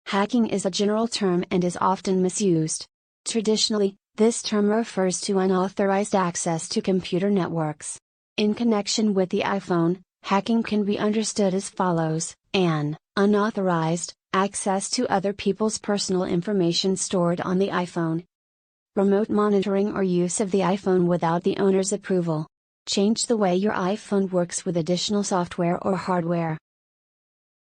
Hacking is a general term and is often misused. Traditionally, this term refers to unauthorized access to computer networks. In connection with the iPhone, hacking can be understood as follows: an unauthorized access to other people's personal information stored on the iPhone. Remote monitoring or use of the iPhone without the owner's approval. Change the way your iPhone works with additional software or hardware.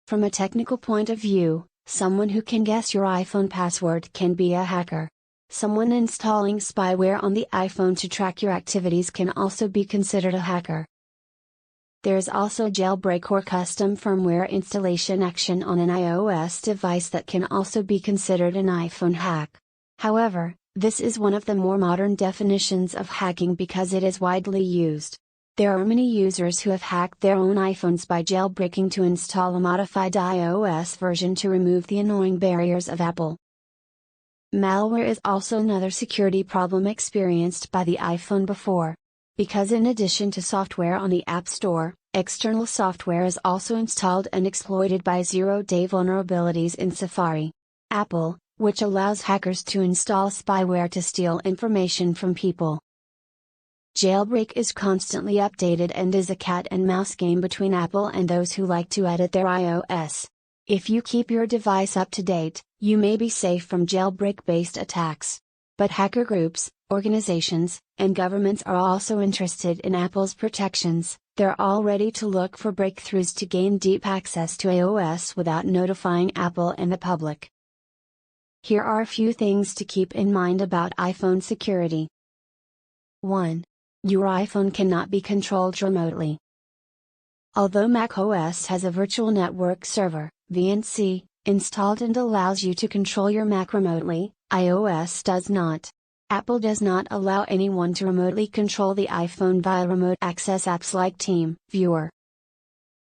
From a technical point of view, someone who can guess your iPhone password can be a hacker. Someone installing spyware on the iPhone to track your activities can also be considered a hacker. There is also jailbreak or custom firmware installation action on an iOS device that can also be considered an iPhone hack. However, this is one of the more modern definitions of hacking because it is widely used. There are many users who have hacked their own iPhones by jailbreaking to install a modified iOS version to remove the annoying barriers of Apple. Malware is also another security problem experienced by the iPhone before. Because in addition to software on the App Store, external software is also installed and exploited by zero-day vulnerabilities in Safari. Apple, which allows hackers to install spyware to steal information from people. Jailbreak is constantly updated and is a cat and mouse game between Apple and those who like to edit their iOS. If you keep your device up to date, you may be safe from jailbreak-based attacks. But hacker groups, organizations, and governments are also interested in Apple's protections. They're all ready to look for breakthroughs to gain deep access to iOS without notifying Apple and the public. Here are a few things to keep in mind about iPhone security. 1. Your iPhone cannot be controlled remotely. Although macOS has a virtual network server, VNC, installed and allows you to control your Mac remotely, iOS does not. Apple does not allow anyone to remotely control the iPhone via remote access apps like TeamViewer.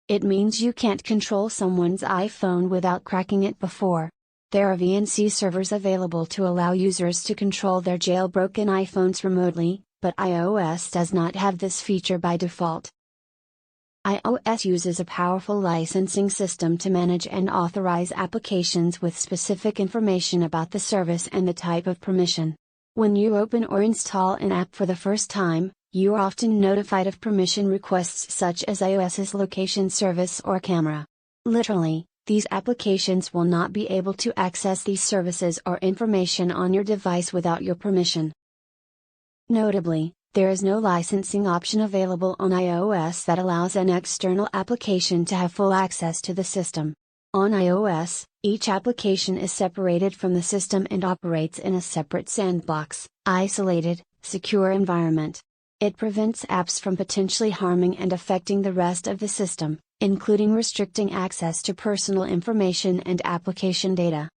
It means you can't control someone's iPhone without cracking it before. There are VNC servers available to allow users to control their jailbroken iPhones remotely, but iOS does not have this feature by default. iOS uses a powerful licensing system to manage and authorize applications with specific information about the service and the type of permission. When you open or install an app for the first time, you are often notified of permission requests such as iOS's location service or camera. Literally, these applications will not be able to access these services or information on your device without your permission. Notably, there is no licensing option available on iOS that allows an external application to have full access to the system. On iOS, each application is separated from the system and operates in a separate sandbox, isolated, secure environment. It prevents apps from potentially harming and affecting the rest of the system, including restricting access to personal information and application data.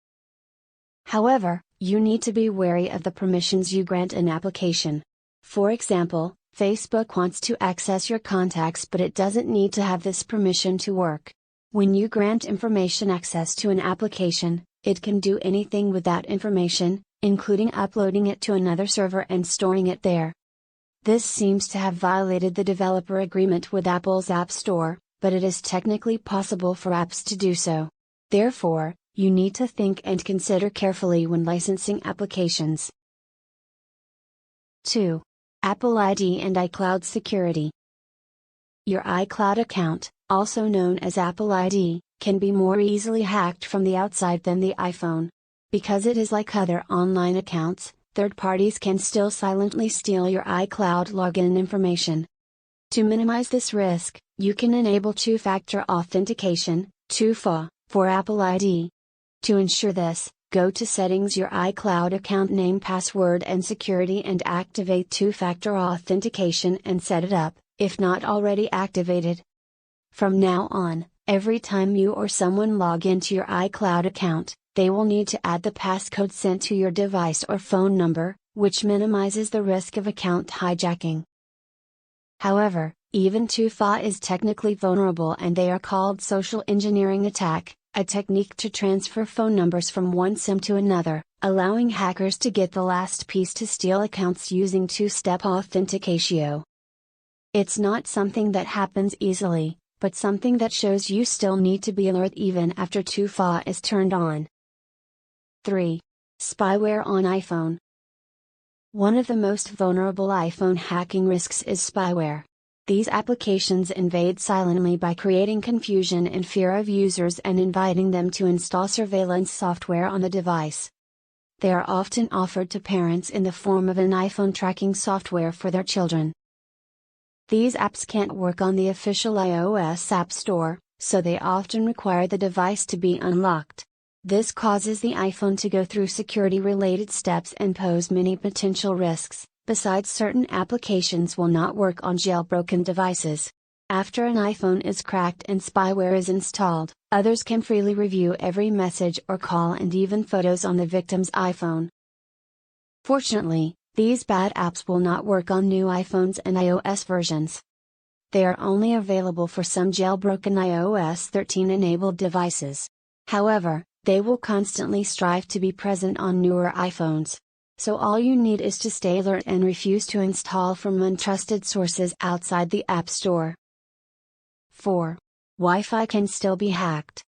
However, you need to be wary of the permissions you grant an application. For example, Facebook wants to access your contacts but it doesn't need to have this permission to work. When you grant information access to an application, it can do anything with that information, including uploading it to another server and storing it there. This seems to have violated the developer agreement with Apple's App Store, but it is technically possible for apps to do so. Therefore, you need to think and consider carefully when licensing applications. 2. Apple ID and iCloud security. Your iCloud account, also known as Apple ID, can be more easily hacked from the outside than the iPhone. Because it is like other online accounts, third parties can still silently steal your iCloud login information. To minimize this risk, you can enable two-factor authentication, 2FA, for Apple ID. To ensure this, go to Settings, your iCloud account name, password and security, and activate two-factor authentication and set it up, if not already activated. From now on, every time you or someone log into your iCloud account, they will need to add the passcode sent to your device or phone number, which minimizes the risk of account hijacking. However, even 2FA is technically vulnerable and they are called social engineering attack, a technique to transfer phone numbers from one SIM to another, allowing hackers to get the last piece to steal accounts using two-step authentication. It's not something that happens easily, but something that shows you still need to be alert even after 2FA is turned on. 3. Spyware on iPhone. One of the most vulnerable iPhone hacking risks is spyware. These applications invade silently by creating confusion and fear of users and inviting them to install surveillance software on the device. They are often offered to parents in the form of an iPhone tracking software for their children. These apps can't work on the official iOS App Store, so they often require the device to be unlocked. This causes the iPhone to go through security-related steps and pose many potential risks. Besides, certain applications will not work on jailbroken devices. After an iPhone is cracked and spyware is installed, others can freely review every message or call and even photos on the victim's iPhone. Fortunately, these bad apps will not work on new iPhones and iOS versions. They are only available for some jailbroken iOS 13 enabled devices. However, they will constantly strive to be present on newer iPhones. So all you need is to stay alert and refuse to install from untrusted sources outside the App Store. 4. Wi-Fi can still be hacked.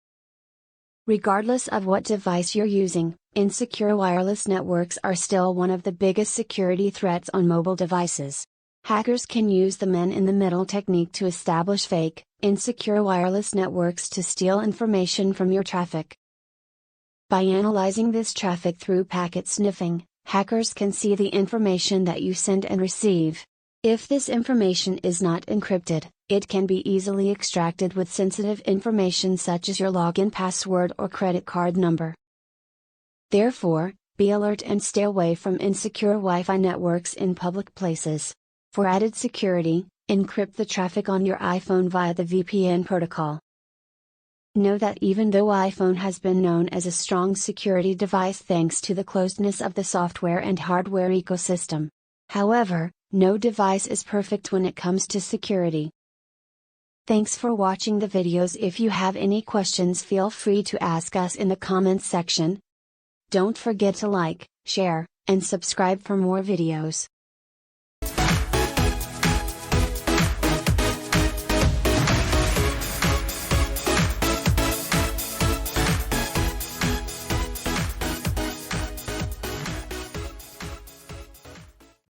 Regardless of what device you're using, insecure wireless networks are still one of the biggest security threats on mobile devices. Hackers can use the man-in-the-middle technique to establish fake, insecure wireless networks to steal information from your traffic. By analyzing this traffic through packet sniffing, hackers can see the information that you send and receive. If this information is not encrypted, it can be easily extracted with sensitive information such as your login password or credit card number. Therefore, be alert and stay away from insecure Wi-Fi networks in public places. For added security, encrypt the traffic on your iPhone via the VPN protocol. Know that even though iPhone has been known as a strong security device thanks to the closeness of the software and hardware ecosystem. However, no device is perfect when it comes to security. Thanks for watching the videos. If you have any questions, feel free to ask us in the comments section. Don't forget to like, share, and subscribe for more videos.